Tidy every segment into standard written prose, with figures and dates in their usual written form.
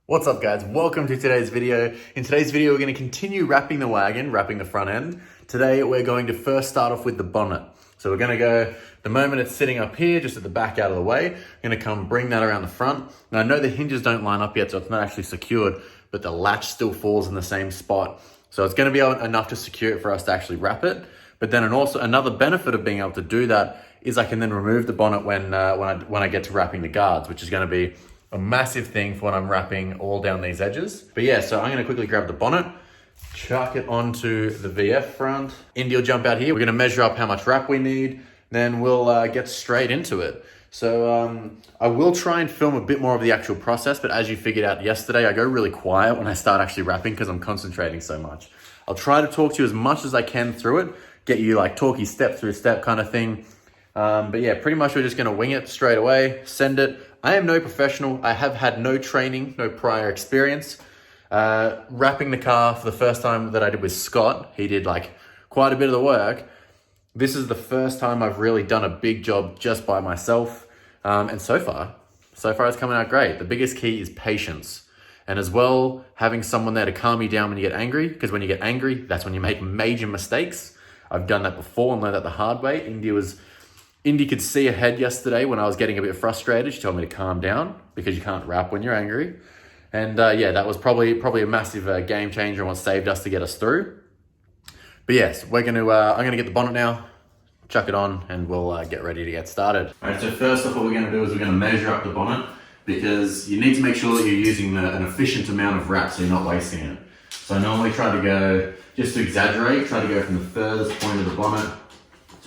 What's up guys, welcome to today's video. In today's video, we're going to continue wrapping the wagon, wrapping the front end. Today, we're going to first start off with the bonnet. So we're going to go, the moment it's sitting up here, just at the back out of the way, I'm going to come bring that around the front. Now I know the hinges don't line up yet, so it's not actually secured, but the latch still falls in the same spot. So it's going to be enough to secure it for us to actually wrap it. But then also another benefit of being able to do that is I can then remove the bonnet when I get to wrapping the guards, which is going to be a massive thing for when I'm wrapping all down these edges. But yeah, so I'm gonna quickly grab the bonnet, chuck it onto the VF front. Indy will jump out here. We're gonna measure up how much wrap we need, then we'll get straight into it. So I will try and film a bit more of the actual process, but as you figured out yesterday, I go really quiet when I start actually wrapping because I'm concentrating so much. I'll try to talk to you as much as I can through it, get you like talky step through step kind of thing. But yeah, pretty much we're just gonna wing it straight away, send it. I am no professional. I have had no training, no prior experience. Wrapping the car for the first time that I did with Scott, he did like quite a bit of the work. This is the first time I've really done a big job just by myself. And so far it's coming out great. The biggest key is patience. And as well, having someone there to calm you down when you get angry, because when you get angry, that's when you make major mistakes. I've done that before and learned that the hard way. Indy could see ahead yesterday when I was getting a bit frustrated. She told me to calm down because you can't wrap when you're angry. And yeah, that was probably a massive game changer and what saved us to get us through. But yes, I'm gonna get the bonnet now, chuck it on, and we'll get ready to get started. All right, so first off, what we're gonna do is we're gonna measure up the bonnet because you need to make sure that you're using an efficient amount of wrap so you're not wasting it. So I normally try to go, just to exaggerate, try to go from the furthest point of the bonnet.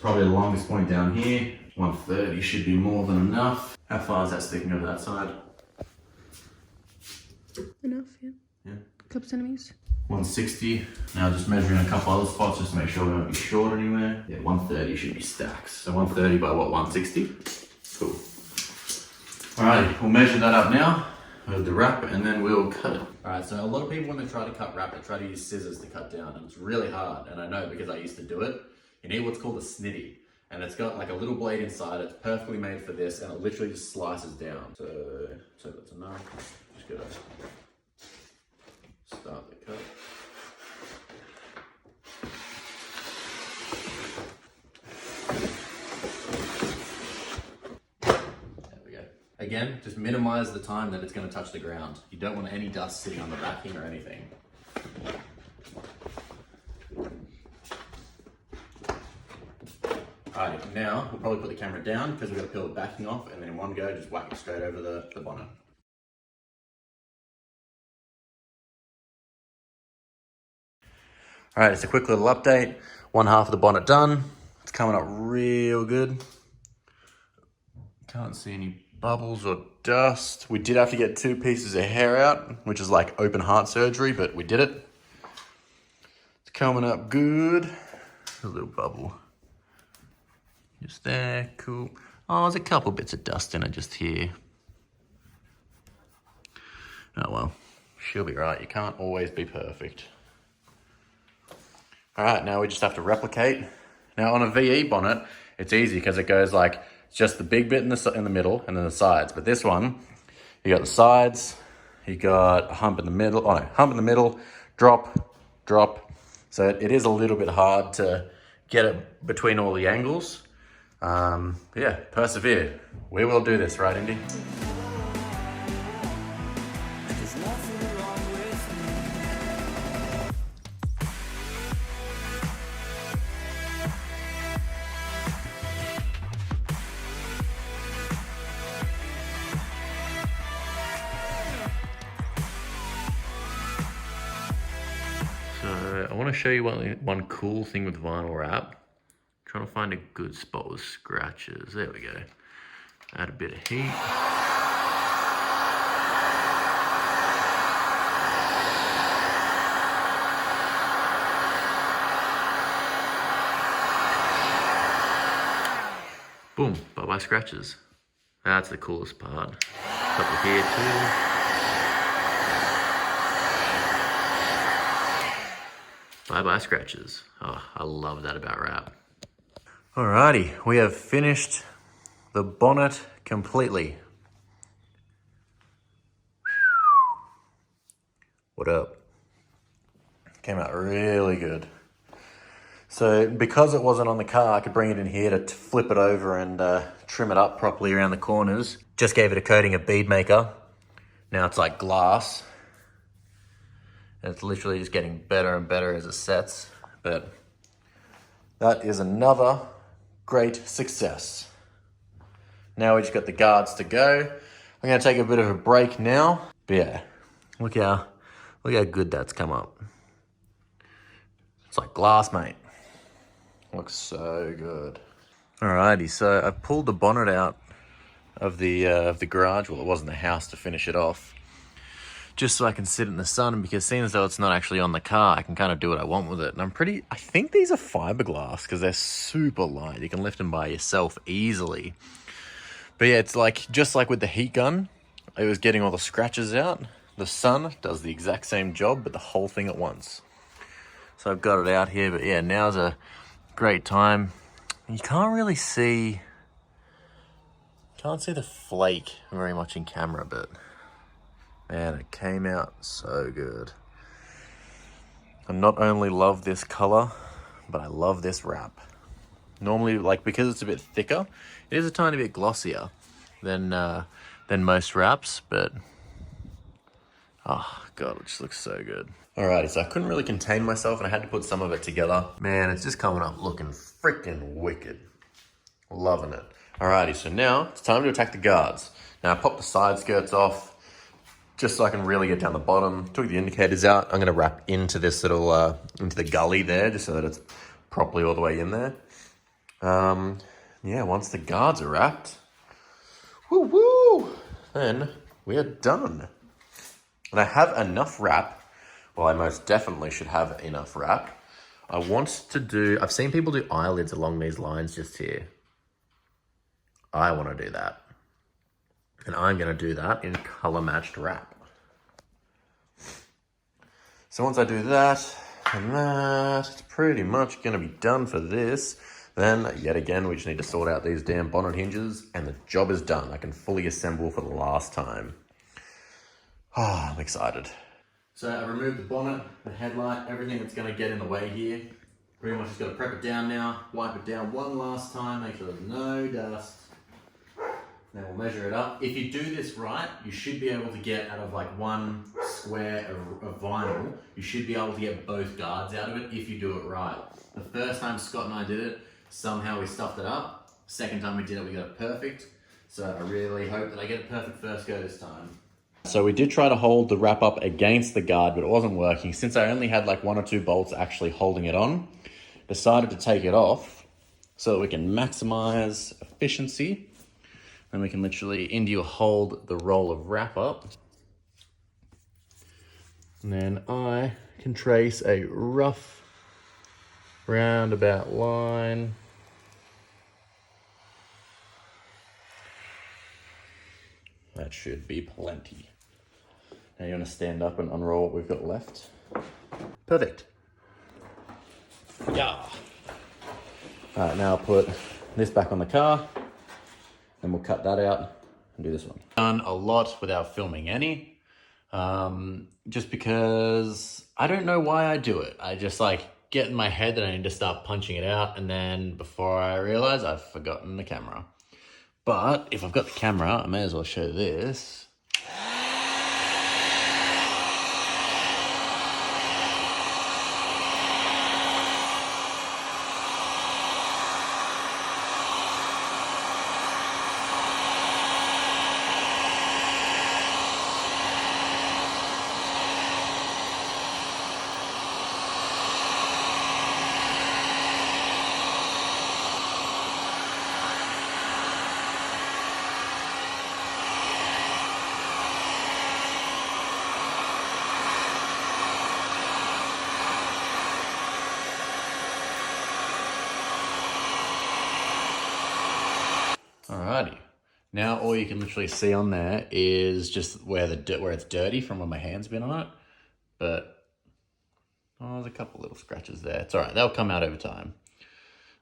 Probably the longest point down here. 130 should be more than enough. How far is that sticking over that side? Enough, yeah. Yeah. A couple centimeters. 160. Now just measuring a couple other spots just to make sure we won't be short anywhere. Yeah, 130 should be stacks. So 130 by what, 160? Cool. Alrighty, we'll measure that up now with the wrap and then we'll cut it. Alright, so a lot of people when they try to cut wrap, they try to use scissors to cut down and it's really hard. And I know because I used to do it. You need what's called a snitty, and it's got like a little blade inside. It's perfectly made for this, and it literally just slices down. So that's enough. Just gotta start the cut. There we go. Again, just minimize the time that it's going to touch the ground. You don't want any dust sitting on the backing or anything. Alright, now we'll probably put the camera down because we've got to peel the backing off and then in one go just whack it straight over the bonnet. Alright, it's a quick little update. One half of the bonnet done. It's coming up real good. Can't see any bubbles or dust. We did have to get 2 pieces of hair out, which is like open heart surgery, but we did it. It's coming up good. A little bubble. Just there, cool. Oh, there's a couple bits of dust in it just here. Oh well, she'll be right. You can't always be perfect. All right, now we just have to replicate. Now on a VE bonnet, it's easy because it goes like, just the big bit in the middle and then the sides. But this one, you got the sides, you got a hump in the middle, hump in the middle, drop, drop. So it is a little bit hard to get it between all the angles. Yeah, persevere. We will do this, right, Indy? So I want to show you one cool thing with vinyl wrap. Trying to find a good spot with scratches. There we go. Add a bit of heat. Boom, bye-bye scratches. That's the coolest part. Couple here too. Bye-bye scratches. Oh, I love that about wrap. Alrighty, we have finished the bonnet completely. What up? Came out really good. So because it wasn't on the car, I could bring it in here to flip it over and trim it up properly around the corners. Just gave it a coating of bead maker. Now it's like glass. And it's literally just getting better and better as it sets. But that is another great success. Now we just got the guards to go. I'm gonna take a bit of a break now. But yeah, look how good that's come up. It's like glass, mate. Looks so good. Alrighty, so I pulled the bonnet out of the garage. Well, it wasn't the house to finish it off. Just so I can sit in the sun, because seeing as though it's not actually on the car, I can kind of do what I want with it. And I think these are fiberglass because they're super light. You can lift them by yourself easily. But yeah, it's like, just like with the heat gun, it was getting all the scratches out. The sun does the exact same job, but the whole thing at once. So I've got it out here, but yeah, now's a great time. You can't see the flake very much in camera, but man, it came out so good. I not only love this color, but I love this wrap. Normally, like, because it's a bit thicker, it is a tiny bit glossier than most wraps, but oh god, it just looks so good. Alrighty, so I couldn't really contain myself and I had to put some of it together. Man, it's just coming up looking freaking wicked. Loving it. Alrighty, so now it's time to attack the guards. Now I popped the side skirts off just so I can really get down the bottom. Took the indicators out. I'm gonna wrap into this little, into the gully there, just so that it's properly all the way in there. Yeah, once the guards are wrapped, woo, then we are done. And I have enough wrap. Well, I most definitely should have enough wrap. I've seen people do eyelids along these lines just here. I want to do that. And I'm going to do that in color matched wrap. So once I do that and that, it's pretty much going to be done for this. Then, yet again, we just need to sort out these damn bonnet hinges and the job is done. I can fully assemble for the last time. I'm excited. So I removed the bonnet, the headlight, everything that's going to get in the way here. Pretty much just got to prep it down now, wipe it down one last time, make sure there's no dust. Then we'll measure it up. If you do this right, you should be able to get out of like one square of vinyl, you should be able to get both guards out of it if you do it right. The first time Scott and I did it, somehow we stuffed it up. Second time we did it, we got it perfect. So I really hope that I get it perfect first go this time. So we did try to hold the wrap up against the guard, but it wasn't working. Since I only had like 1 or 2 bolts actually holding it on, decided to take it off so that we can maximize efficiency. And we can literally India hold the roll of wrap up. And then I can trace a rough roundabout line. That should be plenty. Now you want to stand up and unroll what we've got left. Perfect. Yeah. All right, now I'll put this back on the car. Then we'll cut that out and do this one. Done a lot without filming any. Just because I don't know why I do it. I just like get in my head that I need to start punching it out, and then before I realize I've forgotten the camera. But if I've got the camera, I may as well show this. Alrighty. Now all you can literally see on there is just where it's dirty from where my hand's been on it. But there's a couple little scratches there. It's alright, they'll come out over time.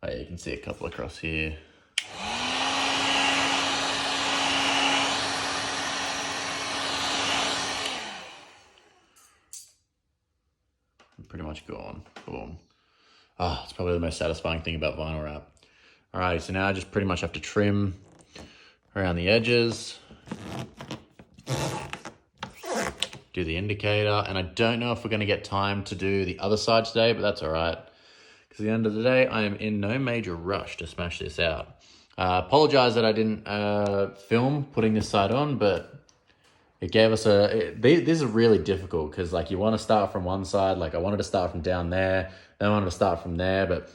Oh, yeah, you can see a couple across here. pretty much gone. Boom. Oh, it's probably the most satisfying thing about vinyl wrap. All right, so now I just pretty much have to trim around the edges. Do the indicator, and I don't know if we're gonna get time to do the other side today, but that's all right. Because at the end of the day, I am in no major rush to smash this out. Apologize that I didn't film putting this side on, but it gave us this is really difficult because like you want to start from one side, like I wanted to start from down there, then I wanted to start from there, but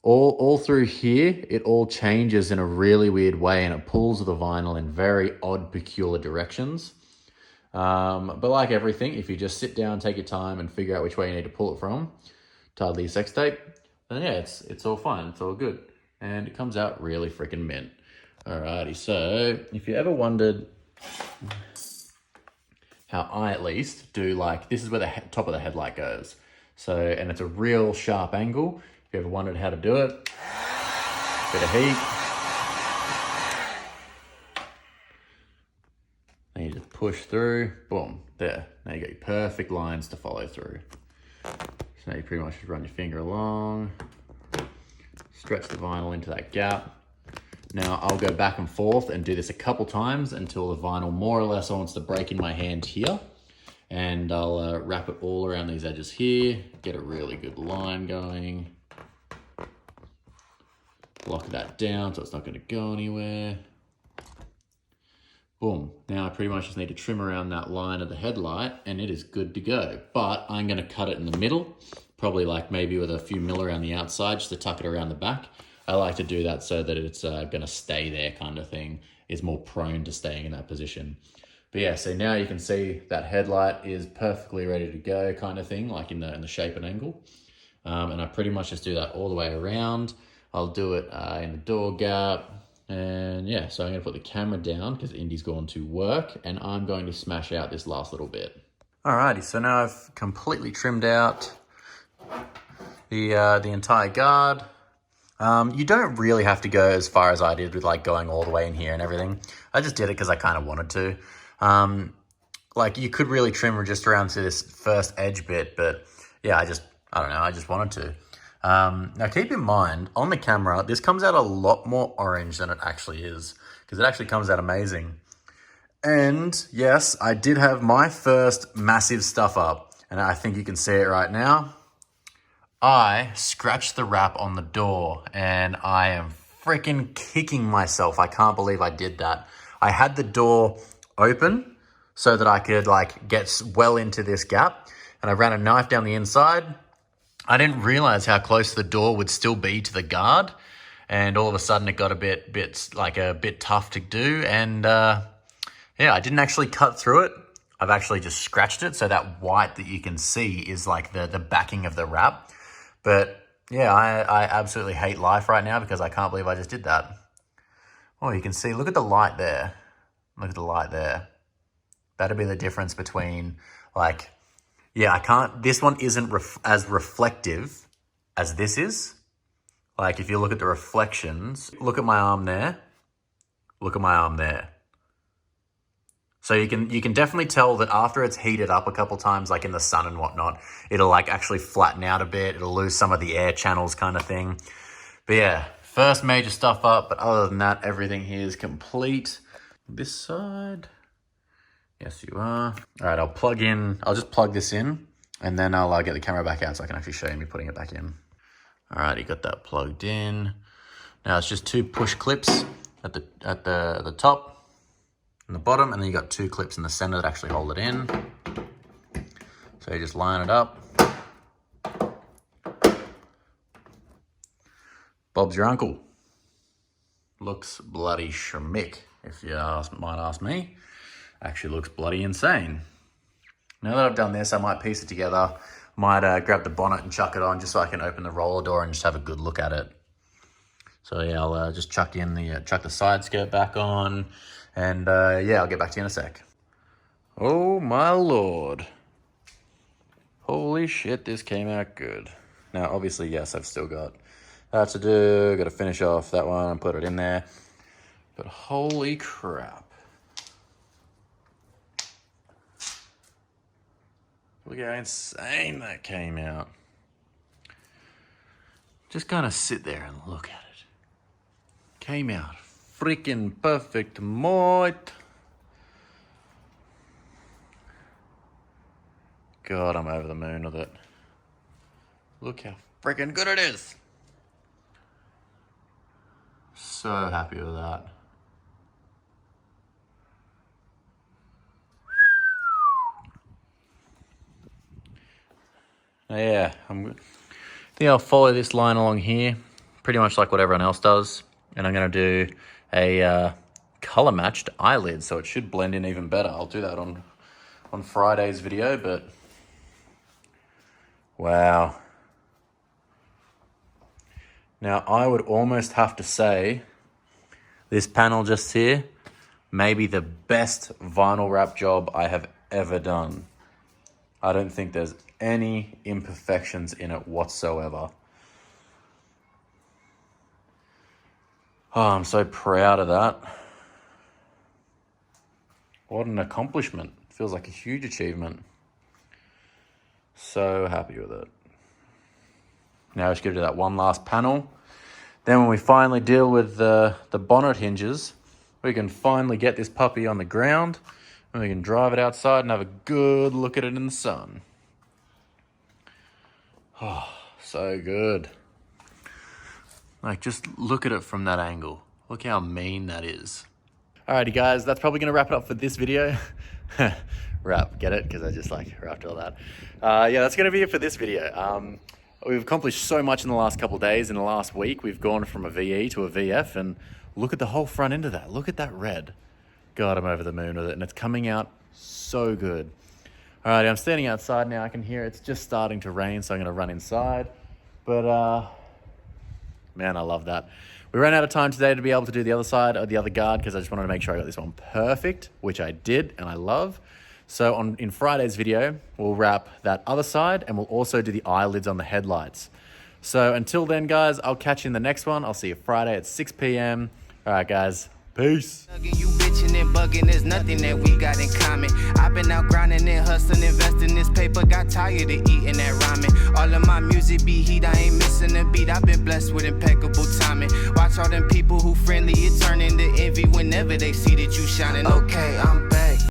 all through here, it all changes in a really weird way and it pulls the vinyl in very odd, peculiar directions. But like everything, if you just sit down, take your time and figure out which way you need to pull it from, tie the sex tape, then yeah, it's all fine, it's all good. And it comes out really freaking mint. Alrighty, so if you ever wondered how I at least do, like, this is where the top of the headlight goes. So, and it's a real sharp angle. If you ever wondered how to do it, bit of heat. Then you just push through, boom, there. Now you got your perfect lines to follow through. So now you pretty much just run your finger along, stretch the vinyl into that gap. Now I'll go back and forth and do this a couple times until the vinyl more or less wants to break in my hand here. And I'll wrap it all around these edges here, get a really good line going. Lock that down so it's not gonna go anywhere. Boom, now I pretty much just need to trim around that line of the headlight and it is good to go. But I'm gonna cut it in the middle, probably like maybe with a few mil around the outside just to tuck it around the back. I like to do that so that it's gonna stay there kind of thing, is more prone to staying in that position. But yeah, so now you can see that headlight is perfectly ready to go kind of thing, like in the shape and angle. And I pretty much just do that all the way around. I'll do it in the door gap. And yeah, so I'm gonna put the camera down because Indy's gone to work and I'm going to smash out this last little bit. Alrighty, so now I've completely trimmed out the entire guard. You don't really have to go as far as I did with like going all the way in here and everything. I just did it because I kind of wanted to. Like you could really trim just around to this first edge bit, but yeah, I don't know, I just wanted to. Now keep in mind, on the camera, this comes out a lot more orange than it actually is, because it actually comes out amazing. And yes, I did have my first massive stuff up, and I think you can see it right now. I scratched the wrap on the door and I am freaking kicking myself. I can't believe I did that. I had the door open so that I could like get well into this gap, and I ran a knife down the inside. I didn't realize how close the door would still be to the guard, and all of a sudden it got a bit tough to do. And yeah, I didn't actually cut through it. I've actually just scratched it, so that white that you can see is like the backing of the wrap. But yeah, I absolutely hate life right now because I can't believe I just did that. Oh, you can see, look at the light there. Look at the light there. That'd be the difference between like, yeah, this one isn't as reflective as this is. Like if you look at the reflections, look at my arm there, look at my arm there. So you can definitely tell that after it's heated up a couple times, like in the sun and whatnot, it'll like actually flatten out a bit. It'll lose some of the air channels kind of thing. But yeah, first major stuff up. But other than that, everything here is complete. This side, yes you are. All right, I'll just plug this in and then I'll get the camera back out so I can actually show you me putting it back in. All right, you got that plugged in. Now it's just 2 push clips at the top and the bottom, and then you got 2 clips in the center that actually hold it in. So you just line it up. Bob's your uncle. Looks bloody schmick, if you might ask me. Actually looks bloody insane. Now that I've done this, I might piece it together. Might grab the bonnet and chuck it on just so I can open the roller door and just have a good look at it. So yeah, I'll just chuck the side skirt back on. And yeah, I'll get back to you in a sec. Oh my Lord. Holy shit, this came out good. Now, obviously, yes, I've still got that to do. Got to finish off that one and put it in there. But holy crap. Look how insane that came out. Just kind of sit there and look at it. Came out freaking perfect, mate. God, I'm over the moon with it. Look how freaking good it is. So happy with that. Yeah, I think I'll follow this line along here, pretty much like what everyone else does. And I'm gonna do a color matched eyelid, so it should blend in even better. I'll do that on Friday's video, but wow. Now I would almost have to say this panel just here, maybe the best vinyl wrap job I have ever done. I don't think there's any imperfections in it whatsoever. Oh, I'm so proud of that. What an accomplishment. Feels like a huge achievement. So happy with it. Now let's get to that one last panel. Then when we finally deal with the bonnet hinges, we can finally get this puppy on the ground and we can drive it outside and have a good look at it in the sun. Oh, so good. Like, just look at it from that angle. Look how mean that is. Alrighty guys, that's probably gonna wrap it up for this video. Wrap, get it? Because I just like wrapped all that. Yeah, that's gonna be it for this video. We've accomplished so much in the last couple of days. In the last week, we've gone from a VE to a VF, and look at the whole front end of that. Look at that red. God, I'm over the moon with it, and it's coming out so good. All right, I'm standing outside now. I can hear it's just starting to rain, so I'm gonna run inside. But man, I love that. We ran out of time today to be able to do the other side or the other guard because I just wanted to make sure I got this one perfect, which I did, and I love. So in Friday's video, we'll wrap that other side and we'll also do the eyelids on the headlights. So until then, guys, I'll catch you in the next one. I'll see you Friday at 6 p.m. All right, guys. Peace. You bitching and bugging, there's nothing that we got in common. I've been out grinding and hustling, investing this paper, got tired of eating that ramen. All of my music be heat, I ain't missing a beat. I've been blessed with impeccable timing. Watch all them people who friendly, it turn into envy whenever they see that you shining. Okay, I'm back.